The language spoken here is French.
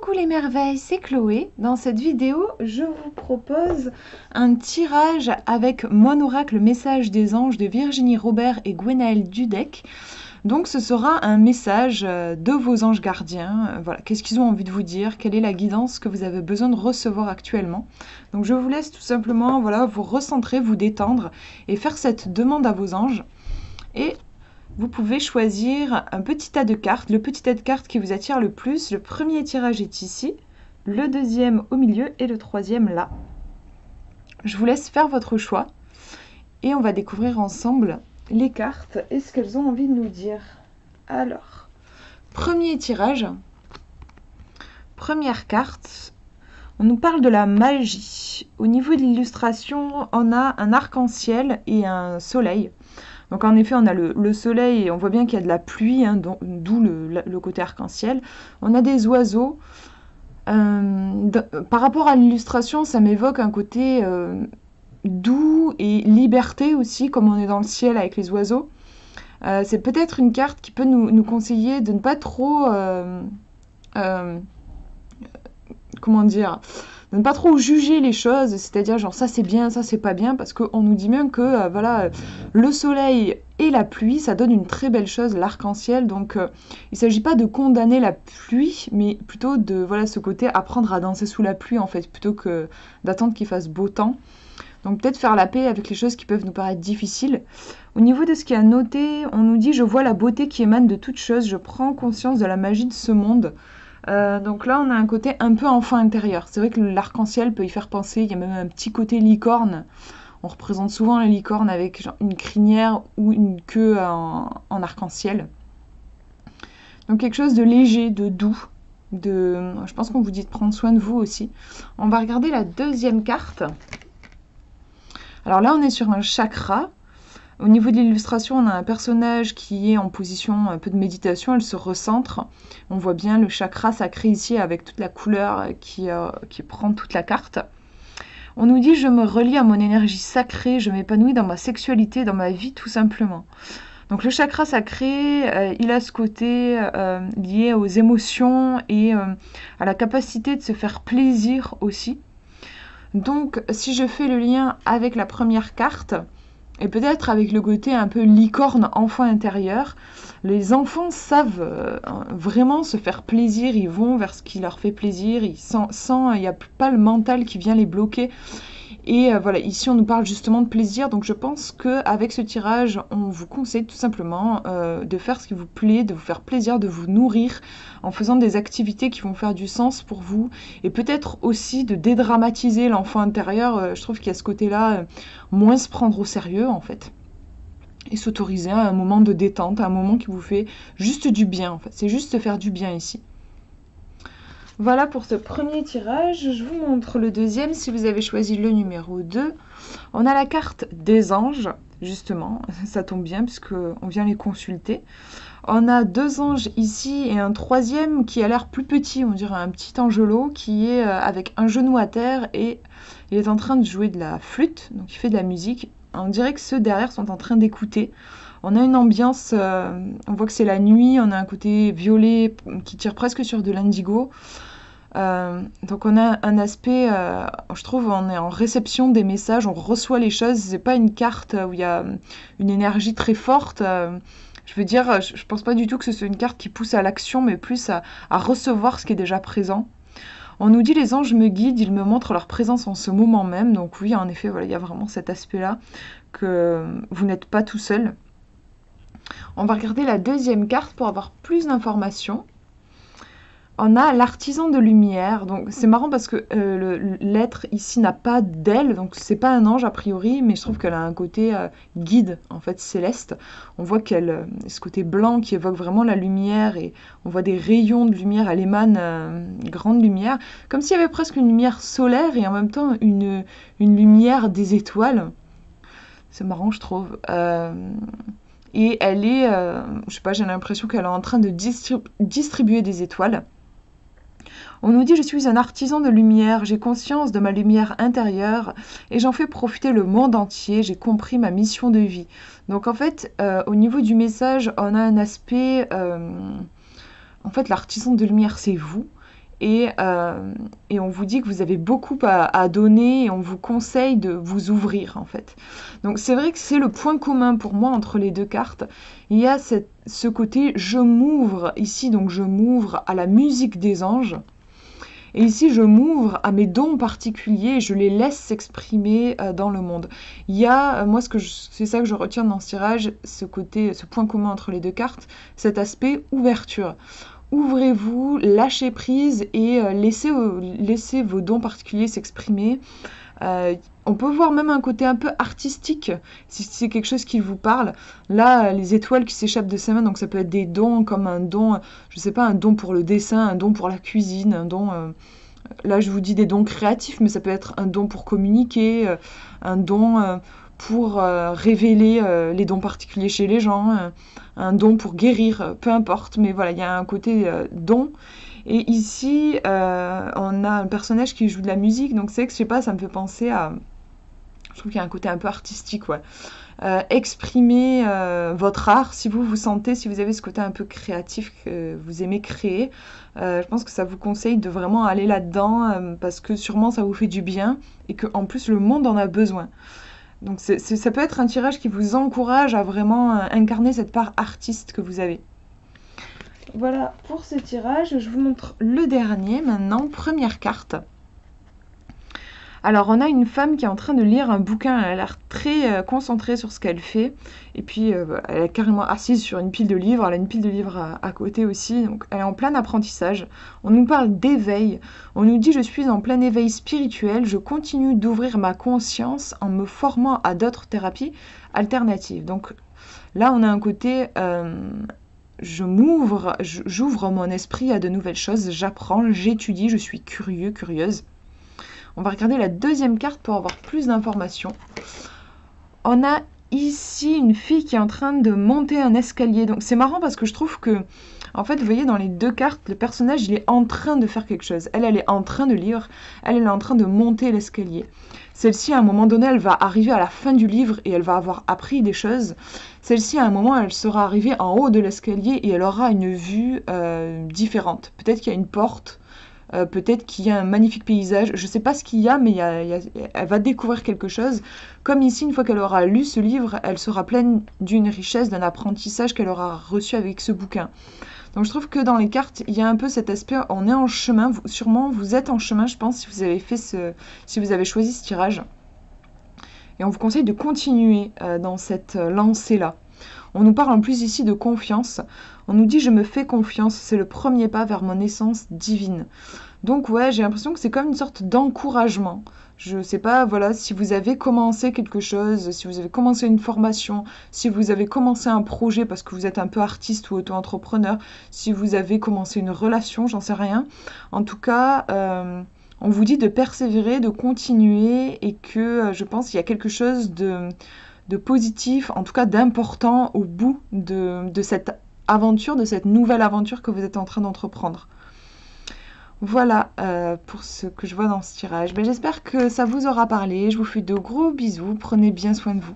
Coucou les merveilles, c'est Chloé. Dans cette vidéo, je vous propose un tirage avec Mon Oracle Message des Anges de Virginie Robert et Gwenaëlle Dudek. Donc ce sera un message de vos anges gardiens. Voilà, qu'est-ce qu'ils ont envie de vous dire? Quelle est la guidance que vous avez besoin de recevoir actuellement? Donc je vous laisse tout simplement vous recentrer, vous détendre et faire cette demande à vos anges. Et vous pouvez choisir un petit tas de cartes, le petit tas de cartes qui vous attire le plus. Le premier tirage est ici, le deuxième au milieu et le troisième là. Je vous laisse faire votre choix et on va découvrir ensemble les cartes et ce qu'elles ont envie de nous dire. Alors, premier tirage, première carte, on nous parle de la magie. Au niveau de l'illustration, on a un arc-en-ciel et un soleil. Donc en effet, on a le soleil et on voit bien qu'il y a de la pluie, hein, d'où le côté arc-en-ciel. On a des oiseaux. Par rapport à l'illustration, ça m'évoque un côté doux et liberté aussi, comme on est dans le ciel avec les oiseaux. C'est peut-être une carte qui peut nous conseiller de ne pas trop... comment dire, de ne pas trop juger les choses, c'est-à-dire genre ça c'est bien, ça c'est pas bien, parce qu'on nous dit même que le soleil et la pluie, ça donne une très belle chose, l'arc-en-ciel, donc il s'agit pas de condamner la pluie, mais plutôt de ce côté apprendre à danser sous la pluie en fait, plutôt que d'attendre qu'il fasse beau temps. Donc peut-être faire la paix avec les choses qui peuvent nous paraître difficiles. Au niveau de ce qui est noté, on nous dit « Je vois la beauté qui émane de toute chose, je prends conscience de la magie de ce monde ». Donc là, on a un côté un peu enfant intérieur. C'est vrai que l'arc-en-ciel peut y faire penser. Il y a même un petit côté licorne. On représente souvent la licorne avec genre, une crinière ou une queue en arc-en-ciel. Donc quelque chose de léger, de doux. Je pense qu'on vous dit de prendre soin de vous aussi. On va regarder la deuxième carte. Alors là, on est sur un chakra. Au niveau de l'illustration, on a un personnage qui est en position un peu de méditation, elle se recentre. On voit bien le chakra sacré ici avec toute la couleur qui prend toute la carte. On nous dit « Je me relie à mon énergie sacrée, je m'épanouis dans ma sexualité, dans ma vie tout simplement ». Donc le chakra sacré, il a ce côté lié aux émotions et à la capacité de se faire plaisir aussi. Donc si je fais le lien avec la première carte, et peut-être avec le côté un peu licorne enfant intérieur, les enfants savent vraiment se faire plaisir, ils vont vers ce qui leur fait plaisir, il n'y a pas le mental qui vient les bloquer. Et voilà, ici on nous parle justement de plaisir, donc je pense qu'avec ce tirage, on vous conseille tout simplement de faire ce qui vous plaît, de vous faire plaisir, de vous nourrir en faisant des activités qui vont faire du sens pour vous, et peut-être aussi de dédramatiser l'enfant intérieur. Je trouve qu'il y a ce côté-là, moins se prendre au sérieux en fait, et s'autoriser à un moment de détente, à un moment qui vous fait juste du bien en fait, c'est juste se faire du bien ici. Voilà pour ce premier tirage. Je vous montre le deuxième si vous avez choisi le numéro 2. On a la carte des anges, justement. Ça tombe bien puisqu'on vient les consulter. On a deux anges ici et un troisième qui a l'air plus petit. On dirait un petit angelot qui est avec un genou à terre et il est en train de jouer de la flûte. Donc il fait de la musique. On dirait que ceux derrière sont en train d'écouter. On a une ambiance, on voit que c'est la nuit. On a un côté violet qui tire presque sur de l'indigo. Donc on a un aspect, je trouve, on est en réception des messages, on reçoit les choses, c'est pas une carte où il y a une énergie très forte, je veux dire, je pense pas du tout que ce soit une carte qui pousse à l'action, mais plus à recevoir ce qui est déjà présent. On nous dit les anges me guident, ils me montrent leur présence en ce moment même, donc oui, en effet, voilà, il y a vraiment cet aspect-là, que vous n'êtes pas tout seul. On va regarder la deuxième carte pour avoir plus d'informations. On a l'artisan de lumière, donc c'est marrant parce que l'être ici n'a pas d'aile, donc c'est pas un ange a priori, mais je trouve qu'elle a un côté guide, en fait, céleste. On voit qu'elle, ce côté blanc qui évoque vraiment la lumière, et on voit des rayons de lumière, elle émane une grande lumière, comme s'il y avait presque une lumière solaire et en même temps une lumière des étoiles. C'est marrant, je trouve. Et elle est, je sais pas, j'ai l'impression qu'elle est en train de distribuer des étoiles. On nous dit « Je suis un artisan de lumière, j'ai conscience de ma lumière intérieure et j'en fais profiter le monde entier, j'ai compris ma mission de vie. » Donc en fait, au niveau du message, on a un aspect... en fait, l'artisan de lumière, c'est vous. et on vous dit que vous avez beaucoup à donner et on vous conseille de vous ouvrir en fait. Donc c'est vrai que c'est le point commun pour moi entre les deux cartes. Il y a ce côté je m'ouvre ici, donc je m'ouvre à la musique des anges. Et ici, je m'ouvre à mes dons particuliers et je les laisse s'exprimer dans le monde. Il y a, moi, c'est ça que je retiens dans ce tirage, ce point commun entre les deux cartes, cet aspect ouverture. Ouvrez-vous, lâchez prise et laissez vos dons particuliers s'exprimer. On peut voir même un côté un peu artistique, si c'est quelque chose qui vous parle. Là, les étoiles qui s'échappent de ses mains, donc ça peut être des dons comme un don, je sais pas, un don pour le dessin, un don pour la cuisine, un don... là, je vous dis des dons créatifs, mais ça peut être un don pour communiquer, un don pour révéler les dons particuliers chez les gens, un don pour guérir, peu importe. Mais voilà, il y a un côté don. Et ici, on a un personnage qui joue de la musique, donc c'est que, je sais pas, ça me fait penser à... Je trouve qu'il y a un côté un peu artistique, ouais. Exprimez votre art, si vous vous sentez, si vous avez ce côté un peu créatif que vous aimez créer. Je pense que ça vous conseille de vraiment aller là-dedans, parce que sûrement ça vous fait du bien, et qu'en plus le monde en a besoin. Donc ça peut être un tirage qui vous encourage à vraiment incarner cette part artiste que vous avez. Voilà pour ce tirage, je vous montre le dernier maintenant, première carte. Alors on a une femme qui est en train de lire un bouquin, elle a l'air très concentrée sur ce qu'elle fait, et puis elle est carrément assise sur une pile de livres, elle a une pile de livres à côté aussi, donc elle est en plein apprentissage. On nous parle d'éveil, on nous dit je suis en plein éveil spirituel, je continue d'ouvrir ma conscience en me formant à d'autres thérapies alternatives. Donc là on a un côté... j'ouvre mon esprit à de nouvelles choses, j'apprends, j'étudie, je suis curieux, curieuse. On va regarder la deuxième carte pour avoir plus d'informations. On a ici une fille qui est en train de monter un escalier. Donc c'est marrant parce que je trouve que, en fait, vous voyez dans les deux cartes, le personnage il est en train de faire quelque chose. Elle est en train de lire, elle est en train de monter l'escalier. Celle-ci, à un moment donné, elle va arriver à la fin du livre et elle va avoir appris des choses. Celle-ci, à un moment, elle sera arrivée en haut de l'escalier et elle aura une vue différente. Peut-être qu'il y a une porte. Peut-être qu'il y a un magnifique paysage, je ne sais pas ce qu'il y a, mais elle va découvrir quelque chose. Comme ici, une fois qu'elle aura lu ce livre, elle sera pleine d'une richesse, d'un apprentissage qu'elle aura reçu avec ce bouquin. Donc je trouve que dans les cartes, il y a un peu cet aspect, on est en chemin, sûrement vous êtes en chemin, je pense, si vous avez choisi ce tirage. Et on vous conseille de continuer dans cette lancée-là. On nous parle en plus ici de confiance. On nous dit « je me fais confiance », c'est le premier pas vers mon essence divine. Donc ouais, j'ai l'impression que c'est comme une sorte d'encouragement. Je sais pas, voilà, si vous avez commencé quelque chose, si vous avez commencé une formation, si vous avez commencé un projet parce que vous êtes un peu artiste ou auto-entrepreneur, si vous avez commencé une relation, j'en sais rien. En tout cas, on vous dit de persévérer, de continuer et que je pense qu'il y a quelque chose de positif, en tout cas d'important au bout de cette aventure, de cette nouvelle aventure que vous êtes en train d'entreprendre. Voilà pour ce que je vois dans ce tirage. J'espère que ça vous aura parlé. Je vous fais de gros bisous. Prenez bien soin de vous.